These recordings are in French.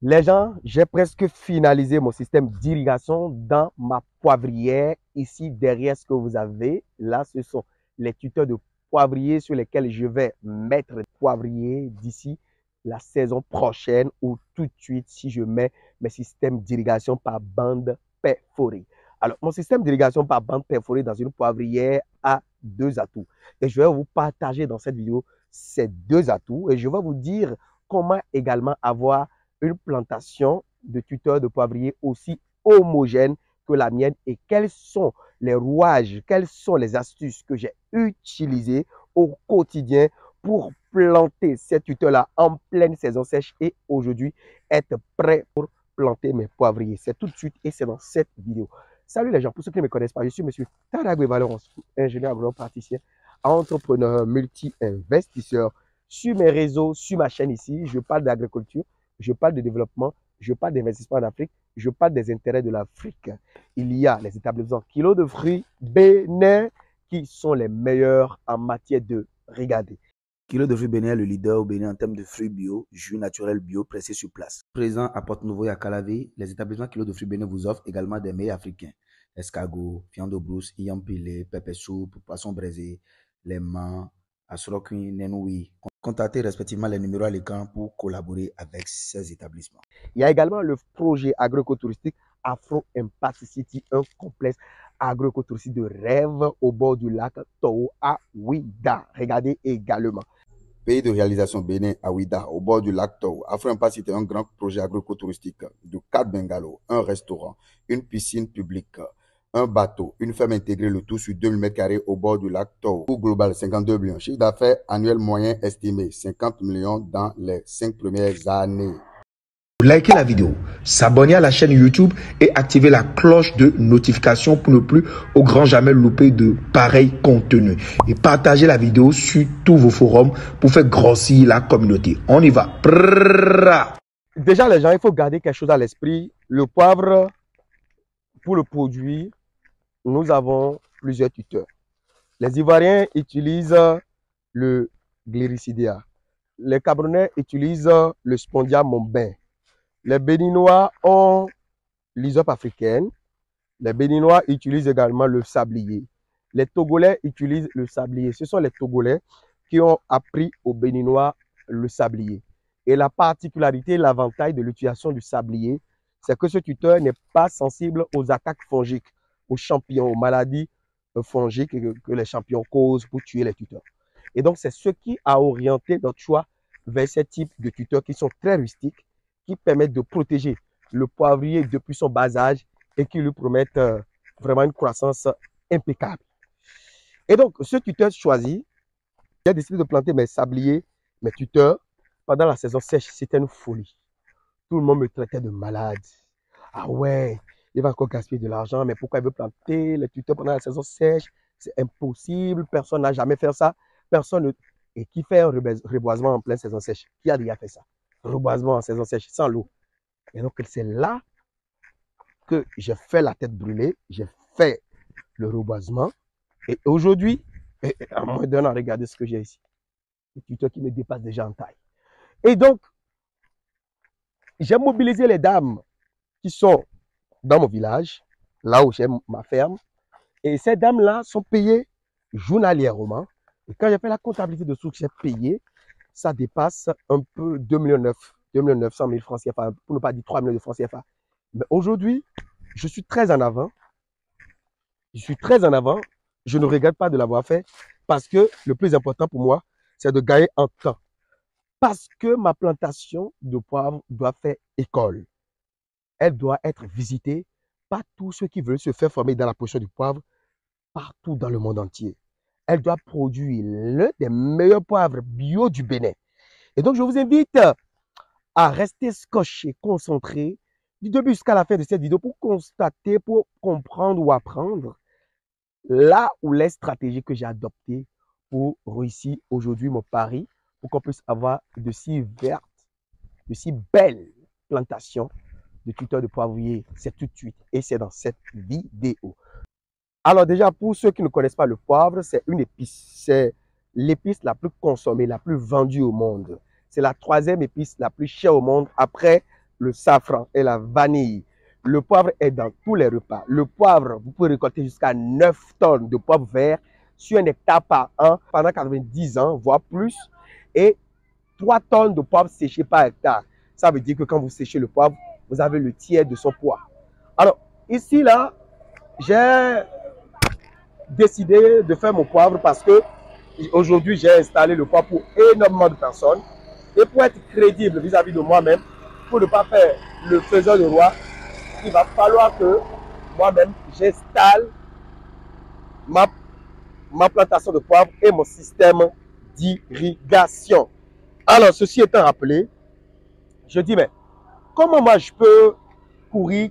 Les gens, j'ai presque finalisé mon système d'irrigation dans ma poivrière. Ici, derrière ce que vous avez, là, ce sont les tuteurs de poivrier sur lesquels je vais mettre les poivriers d'ici la saison prochaine ou tout de suite si je mets mes systèmes d'irrigation par bande perforée. Alors, mon système d'irrigation par bande perforée dans une poivrière a deux atouts. Et je vais vous partager dans cette vidéo ces deux atouts et je vais vous dire comment également avoir une plantation de tuteurs de poivrier aussi homogène que la mienne et quels sont les rouages, quelles sont les astuces que j'ai utilisées au quotidien pour planter ces tuteurs-là en pleine saison sèche et aujourd'hui être prêt pour planter mes poivriers. C'est tout de suite et c'est dans cette vidéo. Salut les gens, pour ceux qui ne me connaissent pas, je suis monsieur Taragwe Valorance, ingénieur agronome praticien, entrepreneur, multi-investisseur. Sur mes réseaux, sur ma chaîne ici, je parle d'agriculture, je parle de développement, je parle d'investissement en Afrique, je parle des intérêts de l'Afrique. Il y a les établissements Kilo de fruits Bénin qui sont les meilleurs en matière de regarder. Kilo de fruits Bénin est le leader au Bénin en termes de fruits bio, jus naturel bio pressés sur place. Présent à Porte-Nouveau et à Calavé, les établissements Kilo de fruits Bénin vous offrent également des mets africains. Escargot, viande de brousse, yam pilé, pépé soupe, poisson braisé, les mans, asroquin, nenoui. Contactez respectivement les numéros à l'écran pour collaborer avec ces établissements. Il y a également le projet agroécotouristique Afro Impact City, un complexe agroécotouristique de rêve au bord du lac Toho à Ouida. Regardez également. Pays de réalisation Bénin à Ouida, au bord du lac Toho. Afro Impact City est un grand projet agroécotouristique de 4 bungalows, un restaurant, une piscine publique, un bateau, une ferme intégrée, le tout sur 2000 m² au bord du lac Toho. Coût global 52 millions. Chiffre d'affaires annuel moyen estimé 50 millions dans les 5 premières années. Likez la vidéo, s'abonner à la chaîne YouTube et activer la cloche de notification pour ne plus au grand jamais louper de pareils contenus. Et partagez la vidéo sur tous vos forums pour faire grossir la communauté. On y va. Déjà les gens, il faut garder quelque chose à l'esprit. Le poivre, pour le produire, nous avons plusieurs tuteurs. Les Ivoiriens utilisent le Gliricidea. Les Camerounais utilisent le Spondia Mombin. Les Béninois ont l'hysope africaine. Les Béninois utilisent également le sablier. Les Togolais utilisent le sablier. Ce sont les Togolais qui ont appris aux Béninois le sablier. Et la particularité, l'avantage de l'utilisation du sablier, c'est que ce tuteur n'est pas sensible aux attaques fongiques, aux champignons, aux maladies fongiques que les champignons causent pour tuer les tuteurs. Et donc, c'est ce qui a orienté notre choix vers ce type de tuteurs qui sont très rustiques, qui permettent de protéger le poivrier depuis son bas âge et qui lui promettent vraiment une croissance impeccable. Et donc, ce tuteur choisi, j'ai décidé de planter mes sabliers, mes tuteurs, pendant la saison sèche. C'était une folie. Tout le monde me traitait de malade. Ah ouais, il va encore gaspiller de l'argent, mais pourquoi il veut planter les tuteurs pendant la saison sèche? C'est impossible, personne n'a jamais fait ça. Personne ne... Et qui fait un reboisement en pleine saison sèche? Qui a déjà fait ça? Reboisement en saison sèche, sans l'eau. Et donc, c'est là que j'ai fait la tête brûlée, j'ai fait le reboisement. Et aujourd'hui, à moins d'un an, regardez ce que j'ai ici. Les tuteurs qui me dépassent déjà en taille. Et donc, j'ai mobilisé les dames qui sont dans mon village, là où j'ai ma ferme. Et ces dames-là sont payées journalièrement. Et quand j'ai fait la comptabilité de ce que j'ai payé, ça dépasse un peu 2 900 000 francs CFA, pour ne pas dire 3 millions de francs CFA. Mais aujourd'hui, je suis très en avant. Je ne regrette pas de l'avoir fait parce que le plus important pour moi, c'est de gagner en temps. Parce que ma plantation de poivre doit faire école. Elle doit être visitée par tous ceux qui veulent se faire former dans la production du poivre partout dans le monde entier. Elle doit produire l'un des meilleurs poivres bio du Bénin. Et donc, je vous invite à rester scotché, concentré, du début jusqu'à la fin de cette vidéo pour constater, pour comprendre ou apprendre là où les stratégies que j'ai adoptées pour réussir aujourd'hui mon pari, pour qu'on puisse avoir de si vertes, de si belles plantations de tuteurs de poivrier. C'est tout de suite et c'est dans cette vidéo. Alors déjà, pour ceux qui ne connaissent pas le poivre, c'est une épice. C'est l'épice la plus consommée, la plus vendue au monde. C'est la troisième épice la plus chère au monde après le safran et la vanille. Le poivre est dans tous les repas. Le poivre, vous pouvez récolter jusqu'à 9 tonnes de poivre vert sur un hectare par an pendant 90 ans, voire plus. Et 3 tonnes de poivre séché par hectare. Ça veut dire que quand vous séchez le poivre, vous avez le tiers de son poids. Alors, ici, là, j'ai décidé de faire mon poivre parce que aujourd'hui, j'ai installé le poivre pour énormément de personnes. Et pour être crédible vis-à-vis de moi-même, pour ne pas faire le faiseur de roi, il va falloir que moi-même, j'installe ma plantation de poivre et mon système d'irrigation. Alors, ceci étant rappelé, je dis, mais comment moi je peux courir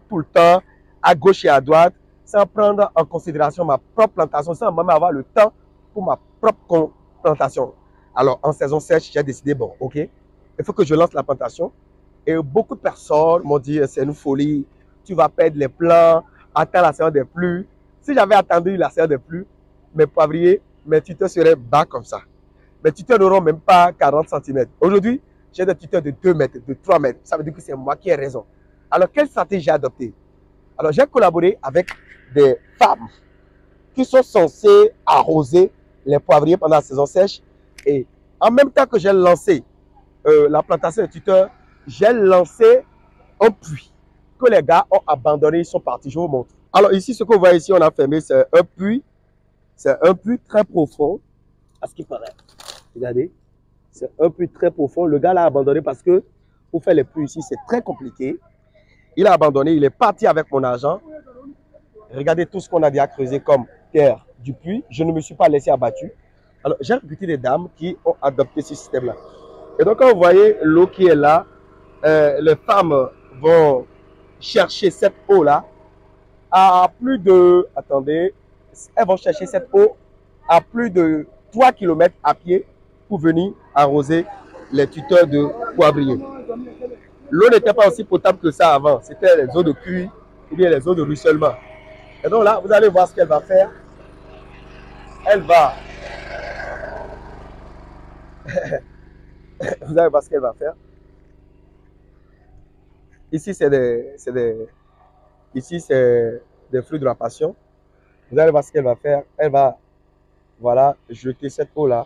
tout le temps à gauche et à droite sans prendre en considération ma propre plantation, sans même avoir le temps pour ma propre plantation. Alors, en saison sèche, j'ai décidé, bon, ok, il faut que je lance la plantation. Et beaucoup de personnes m'ont dit, c'est une folie, tu vas perdre les plants, attends la saison des pluies. Si j'avais attendu la saison des pluies, mes poivriers, mes tuteurs seraient bas comme ça. Mes tuteurs n'auront même pas 40 cm. Aujourd'hui, j'ai des tuteurs de 2 mètres, de 3 mètres. Ça veut dire que c'est moi qui ai raison. Alors, quelle stratégie j'ai adoptée? Alors, j'ai collaboré avec des femmes qui sont censées arroser les poivriers pendant la saison sèche. Et en même temps que j'ai lancé la plantation de tuteurs, j'ai lancé un puits que les gars ont abandonné, ils sont partis. Je vous montre. Alors ici, ce que vous voyez ici, on a fermé, c'est un puits. C'est un puits très profond, à ce qui paraît. Regardez, c'est un puits très profond. Le gars l'a abandonné parce que pour faire les puits ici, c'est très compliqué. Il a abandonné, il est parti avec mon argent. Regardez tout ce qu'on a déjà creusé comme terre du puits. Je ne me suis pas laissé abattu. Alors, j'ai recruté des dames qui ont adopté ce système-là. Et donc, quand vous voyez l'eau qui est là, les femmes vont chercher cette eau-là à plus de... Attendez, elles vont chercher cette eau à plus de 3 km à pied pour venir arroser les tuteurs de poivriers. L'eau n'était pas aussi potable que ça avant. C'était les eaux de pluie ou bien les eaux de ruissellement. Et donc là, vous allez voir ce qu'elle va faire. Elle va... vous allez voir ce qu'elle va faire. Ici, c'est des fruits de la passion. Vous allez voir ce qu'elle va faire. Elle va, voilà, jeter cette eau-là.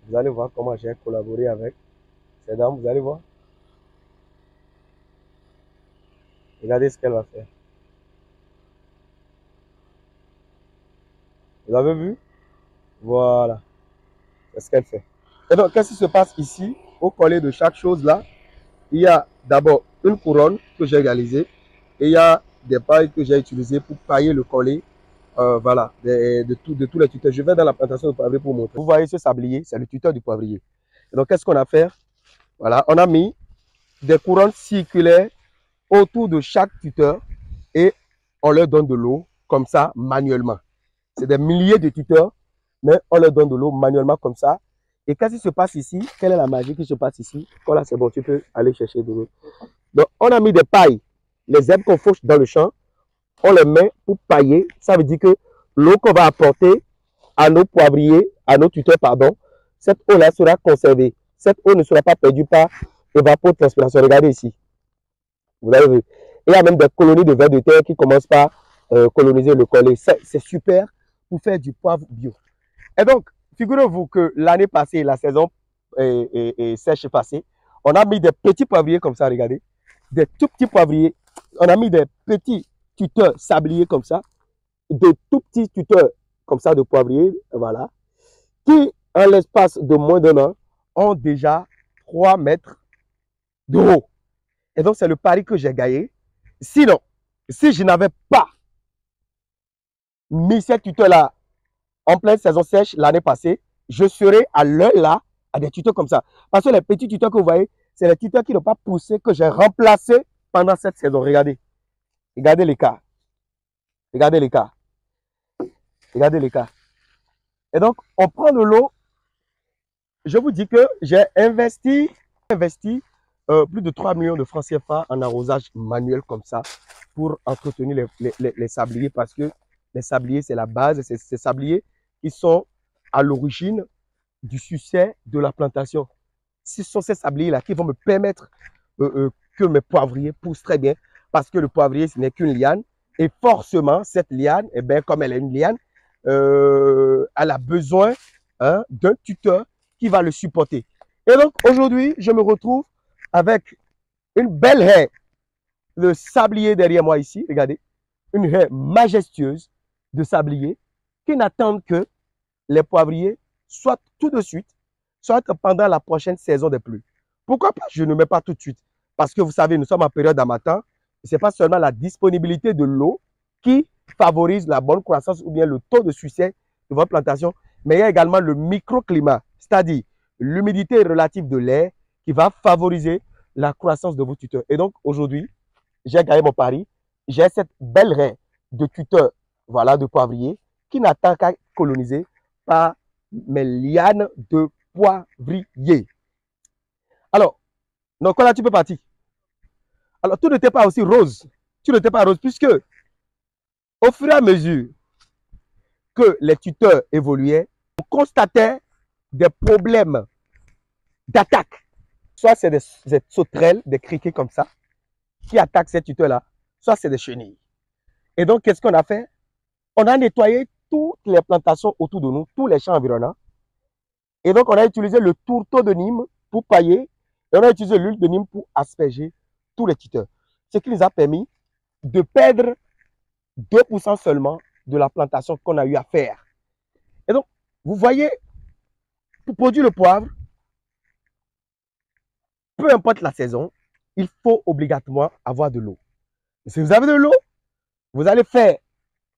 Vous allez voir comment j'ai collaboré avec ces dames. Vous allez voir. Regardez ce qu'elle va faire. Vous avez vu? Voilà. C'est ce qu'elle fait. Et donc, qu'est-ce qui se passe ici? Au collet de chaque chose là, il y a d'abord une couronne que j'ai réalisée et il y a des pailles que j'ai utilisées pour pailler le collet. Voilà, de tous les tuteurs. Je vais dans la plantation de poivrier pour montrer. Vous voyez ce sablier, c'est le tuteur du poivrier. Et donc, qu'est-ce qu'on a fait? Voilà, on a mis des couronnes circulaires autour de chaque tuteur et on leur donne de l'eau comme ça manuellement. C'est des milliers de tuteurs, mais on leur donne de l'eau manuellement comme ça. Et qu'est-ce qui se passe ici? Quelle est la magie qui se passe ici? Voilà, c'est bon, tu peux aller chercher de l'eau. Donc, on a mis des pailles, les herbes qu'on fauche dans le champ, on les met pour pailler. Ça veut dire que l'eau qu'on va apporter à nos poivriers, à nos tuteurs, pardon, cette eau-là sera conservée. Cette eau ne sera pas perdue par évapotranspiration. Regardez ici. Vous avez vu. Il y a même des colonies de vers de terre qui commencent par coloniser le collet. C'est super pour faire du poivre bio. Et donc, figurez-vous que l'année passée, la saison sèche passée, on a mis des petits poivriers comme ça, regardez. Des tout petits poivriers. On a mis des petits tuteurs sabliers comme ça. Des tout petits tuteurs comme ça de poivriers, voilà. Qui, en l'espace de moins d'un an, ont déjà 3 mètres de haut. Et donc, c'est le pari que j'ai gagné. Sinon, si je n'avais pas mis ces tuteurs-là en pleine saison sèche l'année passée, je serais à l'heure là à des tuteurs comme ça. Parce que les petits tuteurs que vous voyez, c'est les tuteurs qui n'ont pas poussé, que j'ai remplacés pendant cette saison. Regardez. Regardez l'écart. Regardez l'écart. Regardez l'écart. Et donc, on prend de l'eau. Je vous dis que j'ai investi plus de 3 millions de francs CFA en arrosage manuel comme ça pour entretenir les sabliers parce que les sabliers, c'est la base. C'est ces sabliers qui sont à l'origine du succès de la plantation. ce sont ces sabliers-là qui vont me permettre que mes poivriers poussent très bien. Parce que le poivrier, ce n'est qu'une liane. Et forcément, cette liane, eh bien, comme elle est une liane, elle a besoin d'un tuteur qui va le supporter. Et donc, aujourd'hui, je me retrouve avec une belle haie de sablier derrière moi ici. Regardez, une haie majestueuse de sablier qui n'attendent que les poivriers, soit tout de suite, soit pendant la prochaine saison des pluies. Pourquoi pas? Je ne mets pas tout de suite. Parce que vous savez, nous sommes en période d'harmattan. Ce n'est pas seulement la disponibilité de l'eau qui favorise la bonne croissance ou bien le taux de succès de votre plantation, mais il y a également le microclimat, c'est-à-dire l'humidité relative de l'air qui va favoriser la croissance de vos tuteurs. Et donc, aujourd'hui, j'ai gagné mon pari. J'ai cette belle haie de tuteurs, voilà, de poivriers, qui n'attend qu'à coloniser par mes lianes de poivriers. Alors, donc là, tu peux partir. Alors, tout n'était pas aussi rose. Tout n'était pas rose, puisque au fur et à mesure que les tuteurs évoluaient, on constatait des problèmes d'attaque. Soit c'est des sauterelles, des criquets comme ça, qui attaquent ces tuteurs-là, soit c'est des chenilles. Et donc, qu'est-ce qu'on a fait? On a nettoyé toutes les plantations autour de nous, tous les champs environnants. Et donc, on a utilisé le tourteau de Nîmes pour pailler, et on a utilisé l'huile de Nîmes pour asperger tous les tuteurs. Ce qui nous a permis de perdre 2% seulement de la plantation qu'on a eu à faire. Et donc, vous voyez, pour produire le poivre, peu importe la saison, il faut obligatoirement avoir de l'eau. Si vous avez de l'eau, vous allez faire,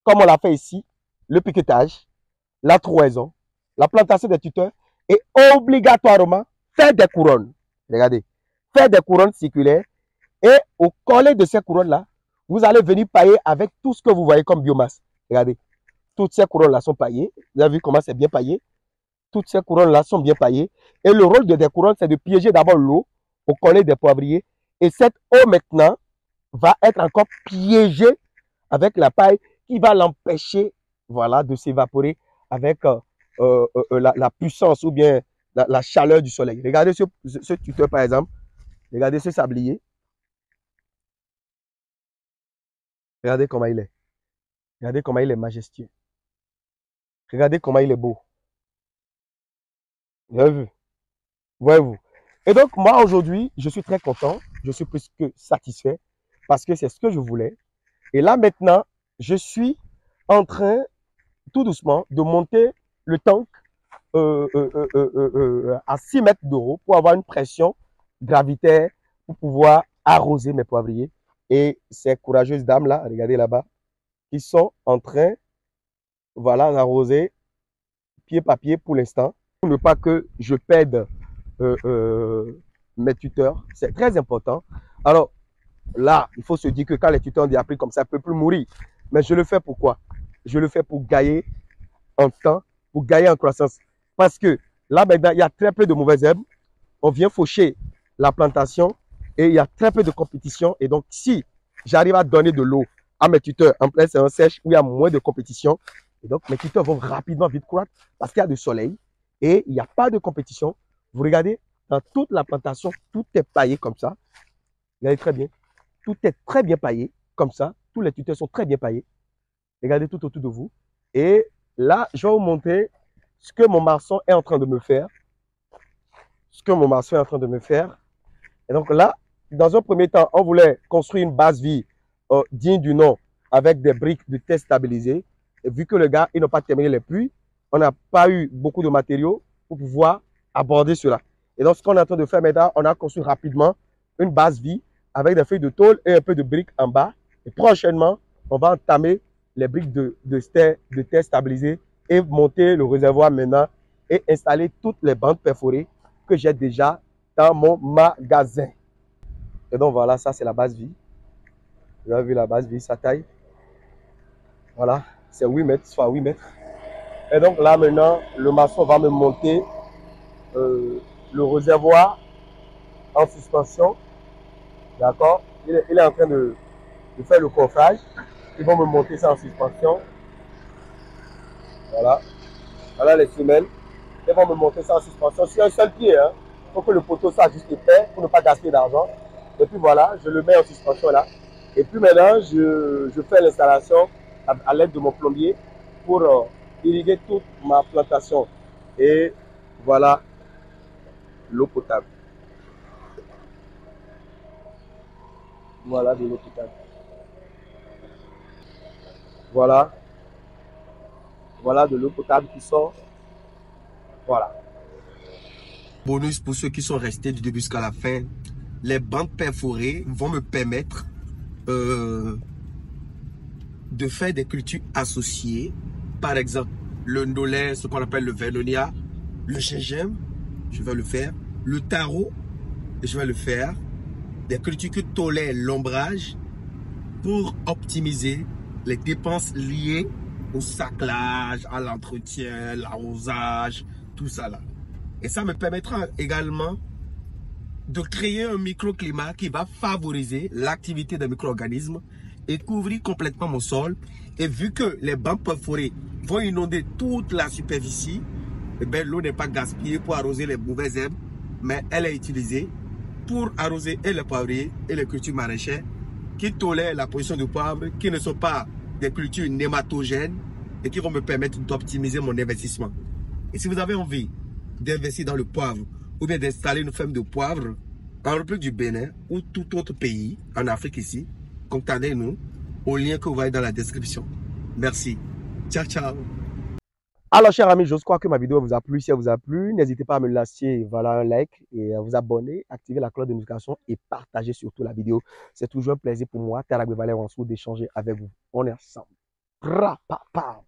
comme on l'a fait ici, le piquetage, la trouaison, la plantation des tuteurs et obligatoirement faire des couronnes. Regardez, faire des couronnes circulaires et au collet de ces couronnes-là, vous allez venir pailler avec tout ce que vous voyez comme biomasse. Regardez, toutes ces couronnes-là sont paillées. Vous avez vu comment c'est bien paillé? Toutes ces couronnes-là sont bien paillées. Et le rôle des couronnes, c'est de piéger d'abord l'eau au collet des poivriers. Et cette eau maintenant va être encore piégée avec la paille qui va l'empêcher, voilà, de s'évaporer avec la puissance ou bien la chaleur du soleil. Regardez ce tuteur par exemple. Regardez ce sablier. Regardez comment il est. Regardez comment il est majestueux. Regardez comment il est beau. Vous avez vu? Voyez-vous? Et donc, moi, aujourd'hui, je suis très content. Je suis plus que satisfait parce que c'est ce que je voulais. Et là, maintenant, je suis en train, tout doucement, de monter le tank à 6 mètres de haut pour avoir une pression gravitaire pour pouvoir arroser mes poivriers. Et ces courageuses dames-là, regardez là-bas, qui sont en train, voilà, d'arroser pied par pied pour l'instant. Pour ne pas que je perde mes tuteurs, c'est très important. Alors là, il faut se dire que quand les tuteurs ont appris comme ça, ils ne peuvent plus mourir. Mais je le fais pourquoi? Je le fais pour gagner en temps, pour gagner en croissance. Parce que là, maintenant, il y a très peu de mauvaises herbes. On vient faucher la plantation et il y a très peu de compétition. Et donc, si j'arrive à donner de l'eau à mes tuteurs en pleine saison sèche où il y a moins de compétition, et donc mes tuteurs vont rapidement vite croître parce qu'il y a du soleil et il n'y a pas de compétition. Vous regardez, dans toute la plantation, tout est paillé comme ça. Regardez très bien. Tout est très bien paillé comme ça. Tous les tuteurs sont très bien paillés. Regardez tout autour de vous. Et là, je vais vous montrer ce que mon maçon est en train de me faire. Ce que mon maçon est en train de me faire. Et donc là, dans un premier temps, on voulait construire une base vie digne du nom avec des briques de terre stabilisées. Et vu que le gars, il n'a pas terminé les puits, on n'a pas eu beaucoup de matériaux pour pouvoir aborder cela. Et donc, ce qu'on est en train de faire maintenant, on a construit rapidement une base vie avec des feuilles de tôle et un peu de briques en bas. Et prochainement, on va entamer les briques de terre stabilisées et monter le réservoir maintenant et installer toutes les bandes perforées que j'ai déjà dans mon magasin. Et donc voilà, ça c'est la base vie. Vous avez vu la base vie, sa taille. Voilà, c'est 8 mètres, soit 8 mètres. Et donc là maintenant, le maçon va me monter le réservoir en suspension. D'accord? Il est en train de faire le coffrage. Ils vont me monter ça en suspension. Voilà. Voilà les semelles. Ils vont me monter ça en suspension sur un seul pied. Hein. Il faut que le poteau soit juste épais pour ne pas gaspiller d'argent. Et puis voilà, je le mets en suspension là. Et puis maintenant, je fais l'installation à l'aide de mon plombier pour irriguer toute ma plantation. Et voilà l'eau potable. Voilà de l'eau potable. Voilà. Voilà de l'eau potable qui sort. Voilà. Bonus pour ceux qui sont restés du début jusqu'à la fin. Les bandes perforées vont me permettre de faire des cultures associées. Par exemple, le ndolé, ce qu'on appelle le vernonia, le gingembre, je vais le faire. Le taro, je vais le faire. Des cultures qui tolèrent l'ombrage pour optimiser les dépenses liées au saclage, à l'entretien, l'arrosage, tout ça là. Et ça me permettra également de créer un microclimat qui va favoriser l'activité des micro-organismes et couvrir complètement mon sol. Et vu que les bancs perforés vont inonder toute la superficie, eh bien, l'eau n'est pas gaspillée pour arroser les mauvaises herbes, mais elle est utilisée pour arroser et les poivriers et les cultures maraîchères qui tolèrent la position du poivre, qui ne sont pas des cultures nématogènes et qui vont me permettre d'optimiser mon investissement. Et si vous avez envie d'investir dans le poivre ou bien d'installer une ferme de poivre en République du Bénin ou tout autre pays en Afrique ici, contactez-nous au lien que vous voyez dans la description. Merci. Ciao, ciao. Alors, chers amis, j'ose croire que ma vidéo vous a plu. Si elle vous a plu, n'hésitez pas à me lâcher voilà, un like et à vous abonner, activer la cloche de notification et partager surtout la vidéo. C'est toujours un plaisir pour moi, Taragbe Valère Wansou, d'échanger avec vous. On est ensemble. Pra, pa, pa.